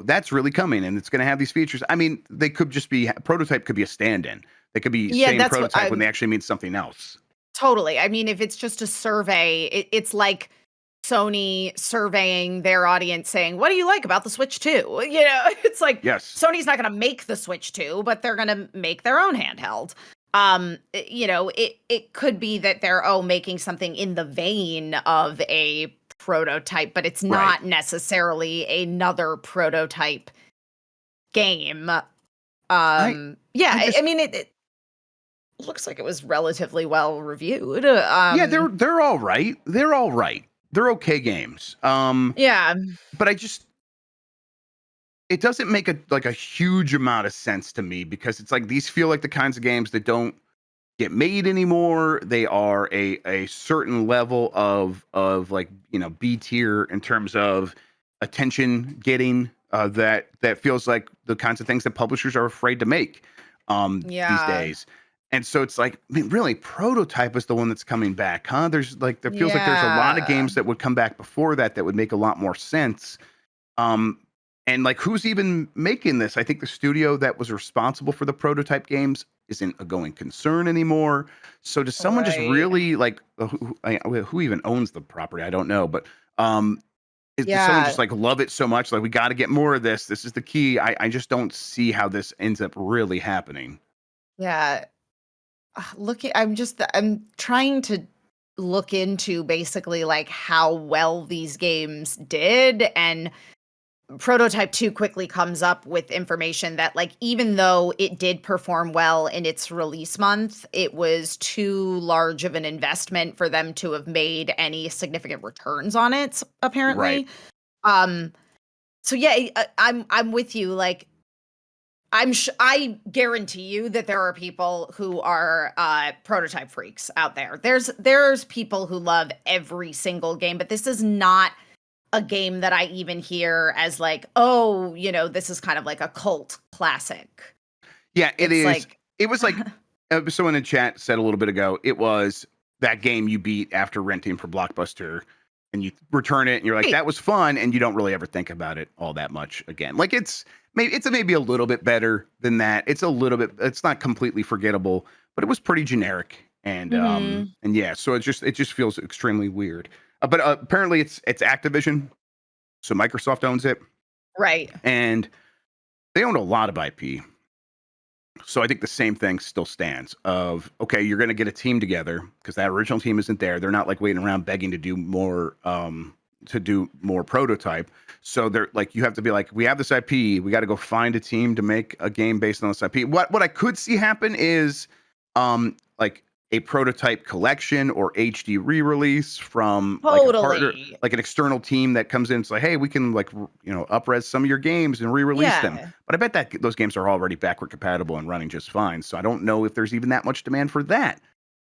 that's really coming, and it's going to have these features. I mean, they could just be prototype could be a stand-in. They could be saying that's what prototype when they actually mean something else. Totally. I mean, if it's just a survey, it's like Sony surveying their audience saying, "What do you like about the Switch 2?" You know, it's like Yes. Sony's not going to make the Switch 2, but they're going to make their own handheld. You know, it could be that they're making something in the vein of a prototype, but it's not necessarily another prototype game. I mean, it looks like it was relatively well reviewed. Yeah, they're all right. They're all right. They're okay games. Yeah. But it doesn't make a huge amount of sense to me, because it's like these feel like the kinds of games that don't get made anymore. They are a certain level of like, you know, B tier in terms of attention getting, that feels like the kinds of things that publishers are afraid to make these days. And so it's like, I mean, really, prototype is the one that's coming back, huh? There feels like there's a lot of games that would come back before that would make a lot more sense. And like, who's even making this? I think the studio that was responsible for the prototype games isn't a going concern anymore. So does someone just really like who even owns the property? I don't know, but does someone just like love it so much? Like, we got to get more of this. This is the key. I just don't see how this ends up really happening. Yeah. I'm trying to look into basically like how well these games did, and Prototype 2 quickly comes up with information that, like, even though it did perform well in its release month, it was too large of an investment for them to have made any significant returns on it, apparently. Right. So yeah, I'm with you. Like, I guarantee you that there are people who are prototype freaks out there. There's people who love every single game, but this is not a game that I even hear as like, oh, you know, this is kind of like a cult classic. Yeah, it is. It was like someone in chat said a little bit ago, it was that game you beat after renting for Blockbuster, and you return it and you're like, that was fun, and you don't really ever think about it all that much again. Like, it's maybe a little bit better than that. It's not completely forgettable, but it was pretty generic. And and yeah, so it just feels extremely weird. But apparently it's Activision, so Microsoft owns it. Right. And they own a lot of IP. So I think the same thing still stands of, okay, you're going to get a team together because that original team isn't there. They're not like waiting around begging to do more prototype. So they're like, you have to be like, we have this IP. We got to go find a team to make a game based on this IP. What I could see happen is like a prototype collection or HD re-release from like a partner, like an external team that comes in and say, hey, we can like, you know, up-res some of your games and re-release them. But I bet that those games are already backward compatible and running just fine. So I don't know if there's even that much demand for that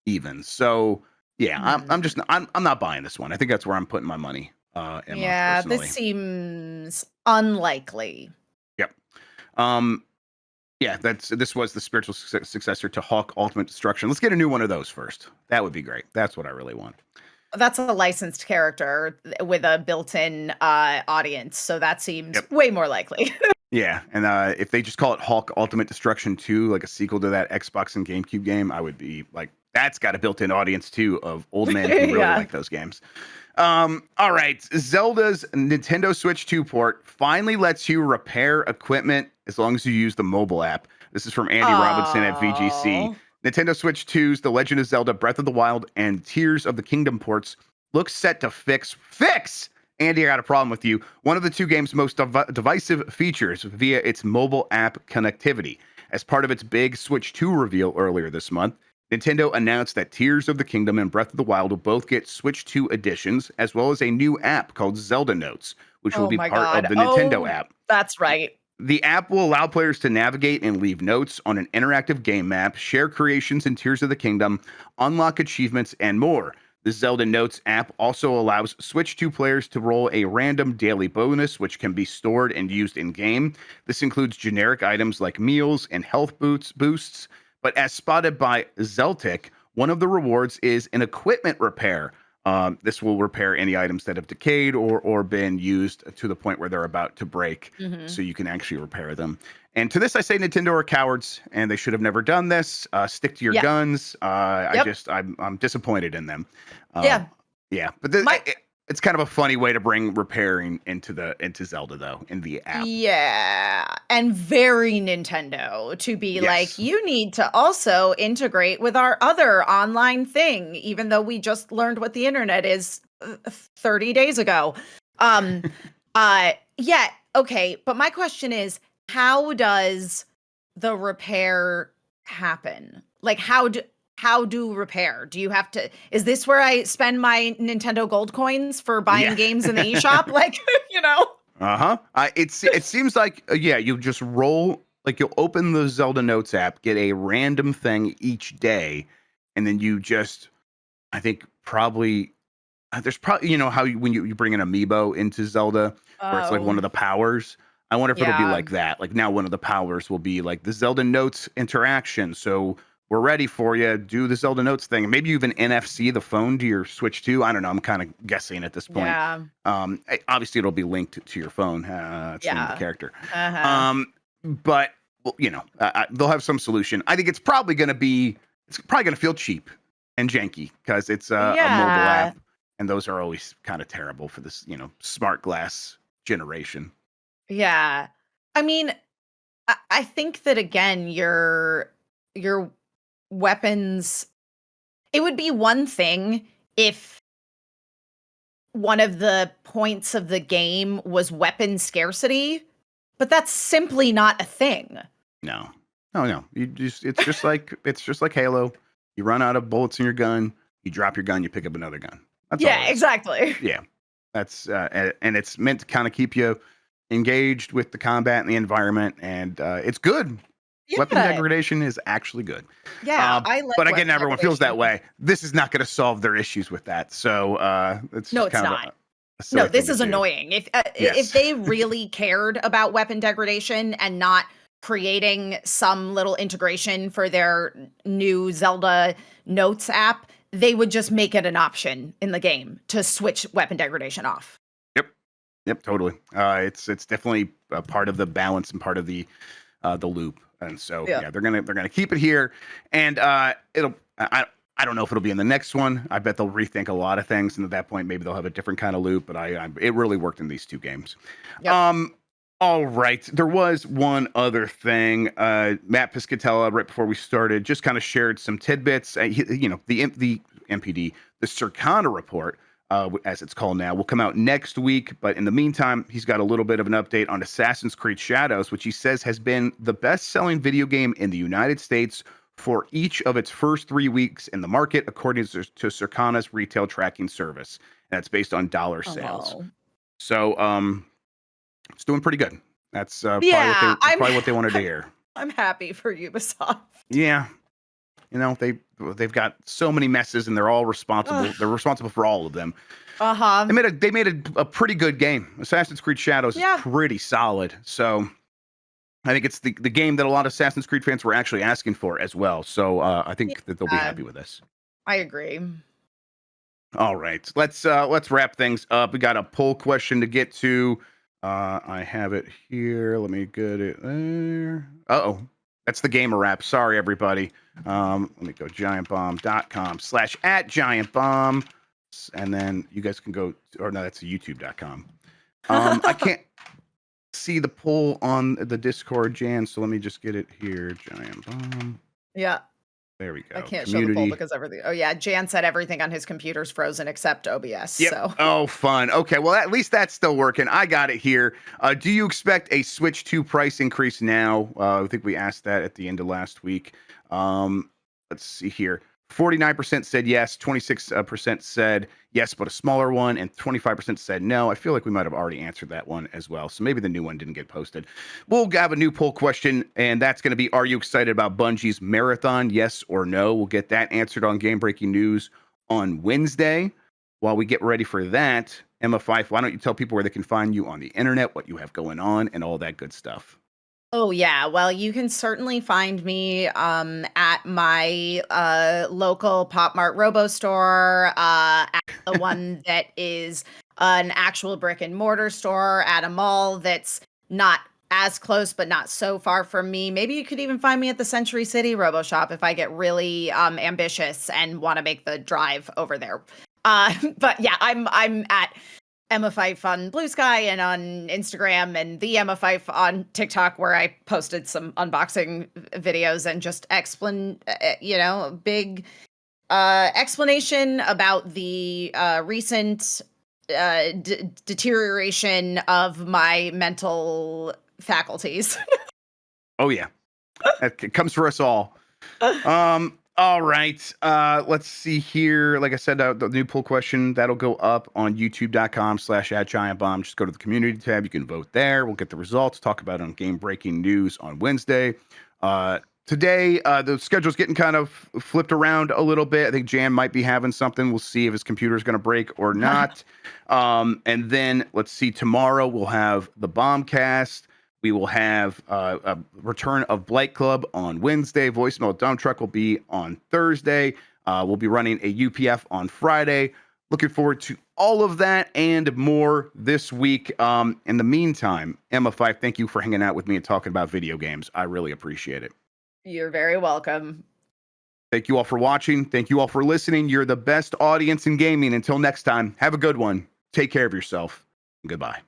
even. So yeah, I'm not buying this one. I think that's where I'm putting my money. Emma, personally. This seems unlikely. Yep. Yeah, this was the spiritual successor to Hawk Ultimate Destruction. Let's get a new one of those first. That would be great. That's what I really want. That's a licensed character with a built-in audience, so that seems way more likely. Yeah, and if they just call it Hawk Ultimate Destruction 2, like a sequel to that Xbox and GameCube game, I would be like, that's got a built-in audience too of old men who really like those games. All right, Zelda's Nintendo Switch 2 port finally lets you repair equipment as long as you use the mobile app. This is from Andy Robinson at VGC. Nintendo Switch 2's The Legend of Zelda Breath of the Wild and Tears of the Kingdom ports look set to fix. Andy, I got a problem with you. One of the two game's most divisive features via its mobile app connectivity. As part of its big Switch 2 reveal earlier this month, Nintendo announced that Tears of the Kingdom and Breath of the Wild will both get Switch 2 editions, as well as a new app called Zelda Notes, which will be part of the Nintendo app. That's right. The app will allow players to navigate and leave notes on an interactive game map, share creations in Tears of the Kingdom, unlock achievements, and more. The Zelda Notes app also allows Switch 2 players to roll a random daily bonus, which can be stored and used in-game. This includes generic items like meals and health boosts. But as spotted by Zeltic, one of the rewards is an equipment repair. This will repair any items that have decayed or been used to the point where they're about to break, so you can actually repair them. And to this, I say Nintendo are cowards, and they should have never done this. Stick to your Yeah. guns. Yep. I'm disappointed in them. Yeah. Yeah, but My it's kind of a funny way to bring repairing into Zelda though in the app. Yeah, and very Nintendo to be like, Yes. you need to also integrate with our other online thing, even though we just learned what the internet is 30 days ago. Um, yeah, okay, but my question is, how does the repair happen? Like, how do repair? Do you have to? Is this where I spend my Nintendo Gold coins for buying Yeah. games in the eShop? Like, you know? Uh-huh. It seems like yeah, you just roll like you'll open the Zelda Notes app, get a random thing each day, and then you just I think probably there's probably how when you bring an amiibo into Zelda where it's like one Oh, of the powers. I wonder if it'll be yeah. like that. Like now one of the powers will be like the Zelda Notes interaction. So we're ready for you. Do the Zelda Notes thing. Maybe you even NFC the phone to your Switch too. I don't know. I'm kind of guessing at this point. Yeah. Obviously it'll be linked to your phone. It's the name of the Yeah. character. Uh-huh. Um, but well, they'll have some solution. I think it's probably going to feel cheap and janky because it's a mobile Yeah. app, and those are always kind of terrible for this, smart glass generation. Yeah. I mean, I think that again, your weapons, it would be one thing if one of the points of the game was weapon scarcity, but that's simply not a thing. No, no, no. It's just like Halo. You run out of bullets in your gun, you drop your gun, you pick up another gun. That's all Yeah, it is. exactly. Yeah, that's and it's meant to kind of keep you engaged with the combat and the environment, and it's good. Weapon Yeah. degradation is actually good. Yeah, Uh, I like but again, weapon everyone feels that degradation. way. This is not going to solve their issues with that. So it's No, just it's kind of not. a No, silly thing this to is do. annoying. If Yes. they really cared about weapon degradation and not creating some little integration for their new Zelda Notes app, they would just make it an option in the game to switch weapon degradation off. Yep. Yep. Totally. It's definitely a part of the balance and part of the loop. And so Yeah. yeah, they're gonna keep it here, and it'll. I don't know if it'll be in the next one. I bet they'll rethink a lot of things, and at that point, maybe they'll have a different kind of loop. But it really worked in these two games. Yep. Um, all right. There was one other thing. Matt Piscatella, right before we started, just kind of shared some tidbits. The MPD, the Circana report, as it's called now, will come out next week. But in the meantime, he's got a little bit of an update on Assassin's Creed Shadows, which he says has been the best-selling video game in the United States for each of its first 3 weeks in the market, according to Circana's retail tracking service. And that's based on dollar sales. Oh. So, it's doing pretty good. That's Yeah, probably what they wanted to hear. I'm happy for Ubisoft. Yeah, they've got so many messes, and they're all responsible. Ugh. They're responsible for all of them. Uh-huh. They made a pretty good game. Assassin's Creed Shadows is Yeah. pretty solid. So I think it's the game that a lot of Assassin's Creed fans were actually asking for as well. So I think that they'll be Yeah, happy with this. I agree. All right, let's wrap things up. We got a poll question to get to. I have it here. Let me get it there. Oh, that's the gamer wrap. Sorry, everybody. Let me go giantbomb.com/@giantbomb, and then you guys can go. Or no, that's youtube.com. I can't see the poll on the Discord, Jan. So let me just get it here. Giant Bomb. Yeah. There we I go. can't show the poll Community. because everything. Oh yeah, Jan said everything on his computer's frozen except OBS. Yep. So Oh, fun. Okay. Well, at least that's still working. I got it here. Do you expect a Switch 2 price increase now? I think we asked that at the end of last week. Let's see here. 49% said yes, 26% said yes, but a smaller one, and 25% said no. I feel like we might have already answered that one as well. So maybe the new one didn't get posted. We'll have a new poll question, and that's going to be, are you excited about Bungie's marathon? Yes or no? We'll get that answered on Game Breaking News on Wednesday. While we get ready for that, Emma Fyffe, why don't you tell people where they can find you on the internet, what you have going on, and all that good stuff? Oh yeah, well, you can certainly find me at my local PopMart Robo store, at the one that is an actual brick and mortar store, at a mall that's not as close but not so far from me. Maybe you could even find me at the Century City Robo Shop if I get really ambitious and want to make the drive over there. But yeah, I'm at Emma Fyffe on Blue Sky and on Instagram, and the Emma Fyffe on TikTok, where I posted some unboxing videos and just big explanation about the recent deterioration of my mental faculties. Oh yeah, it comes for us all. All right. Let's see here. Like I said, the new poll question that'll go up on youtube.com/@giantbomb. Just go to the community tab. You can vote there. We'll get the results, talk about it on Game Breaking News on Wednesday. Today, the schedule's getting kind of flipped around a little bit. I think Jan might be having something. We'll see if his computer's going to break or not. And then let's see, tomorrow we'll have the Bombcast. We will have a return of Blight Club on Wednesday. Voicemail Dump Truck will be on Thursday. We'll be running a UPF on Friday. Looking forward to all of that and more this week. In the meantime, Emma Fyffe, thank you for hanging out with me and talking about video games. I really appreciate it. You're very welcome. Thank you all for watching. Thank you all for listening. You're the best audience in gaming. Until next time, have a good one. Take care of yourself. Goodbye.